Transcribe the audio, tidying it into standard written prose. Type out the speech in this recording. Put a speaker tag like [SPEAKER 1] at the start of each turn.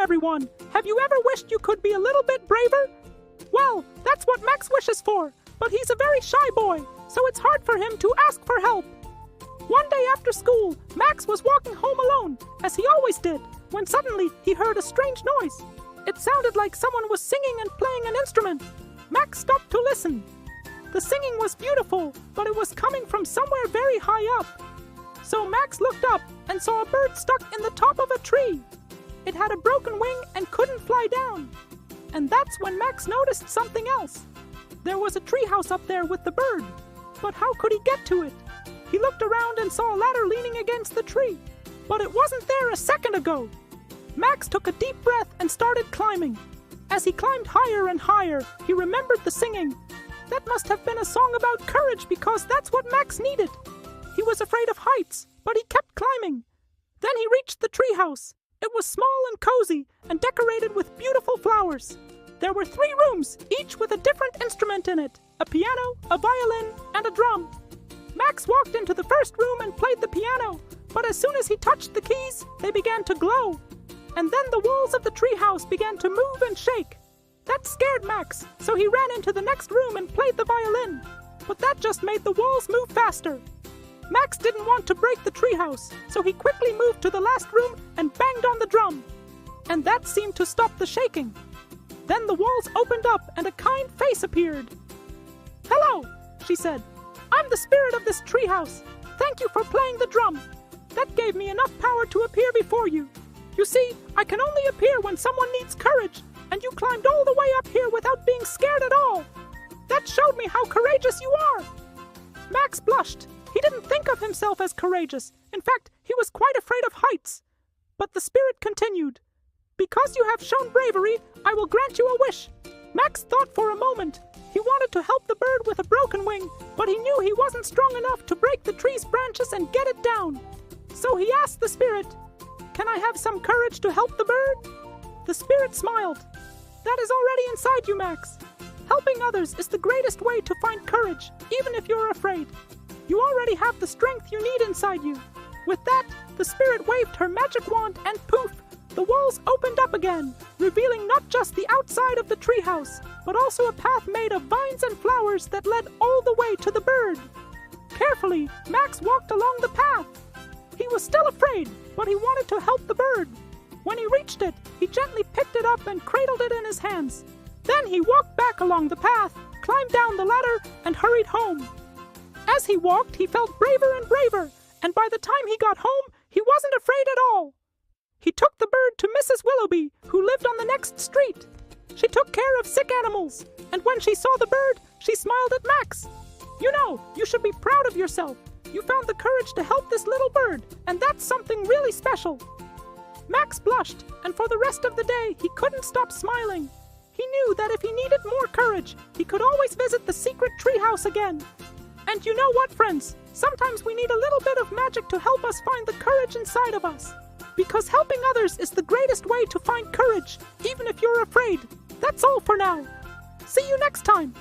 [SPEAKER 1] everyone! Have you ever wished you could be a little bit braver? Well, that's what Max wishes for, but he's a very shy boy, so it's hard for him to ask for help. One day after school, Max was walking home alone, as he always did, when suddenly he heard a strange noise. It sounded like someone was singing and playing an instrument. Max stopped to listen. The singing was beautiful, but it was coming from somewhere very high up. So Max looked up and saw a bird stuck in the top of a tree. It had a broken wing and couldn't fly down. And that's when Max noticed something else. There was a treehouse up there with the bird. But how could he get to it? He looked around and saw a ladder leaning against the tree. But it wasn't there a second ago. Max took a deep breath and started climbing. As he climbed higher and higher, he remembered the singing. That must have been a song about courage because that's what Max needed. He was afraid of heights, but he kept climbing. Then he reached the treehouse. It was small and cozy and decorated with beautiful flowers. There were 3 rooms, each with a different instrument in it: a piano, a violin, and a drum. Max walked into the first room and played the piano, but as soon as he touched the keys, they began to glow. And then the walls of the treehouse began to move and shake. That scared Max, so he ran into the next room and played the violin. But that just made the walls move faster. Max didn't want to break the treehouse, so he quickly moved to the last room and banged on the drum. And that seemed to stop the shaking. Then the walls opened up and a kind face appeared. "Hello," she said. "I'm the spirit of this treehouse. Thank you for playing the drum. That gave me enough power to appear before you. You see, I can only appear when someone needs courage, and you climbed all the way up here without being scared at all. That showed me how courageous you are." Max blushed. He didn't think of himself as courageous. In fact, he was quite afraid of heights. But the spirit continued. "Because you have shown bravery, I will grant you a wish." Max thought for a moment. He wanted to help the bird with a broken wing, but he knew he wasn't strong enough to break the tree's branches and get it down. So he asked the spirit, "Can I have some courage to help the bird?" The spirit smiled. "That is already inside you, Max. Helping others is the greatest way to find courage, even if you're afraid. You already have the strength you need inside you." With that, the spirit waved her magic wand and poof, the walls opened up again, revealing not just the outside of the treehouse, but also a path made of vines and flowers that led all the way to the bird. Carefully, Max walked along the path. He was still afraid, but he wanted to help the bird. When he reached it, he gently picked it up and cradled it in his hands. Then he walked back along the path, climbed down the ladder, and hurried home. As he walked, he felt braver and braver, and by the time he got home, he wasn't afraid at all. He took the bird to Mrs. Willoughby, who lived on the next street. She took care of sick animals, and when she saw the bird, she smiled at Max. "You know, you should be proud of yourself. You found the courage to help this little bird, and that's something really special." Max blushed, and for the rest of the day, he couldn't stop smiling. He knew that if he needed more courage, he could always visit the secret treehouse again. And you know what, friends? Sometimes we need a little bit of magic to help us find the courage inside of us. Because helping others is the greatest way to find courage, even if you're afraid. That's all for now. See you next time.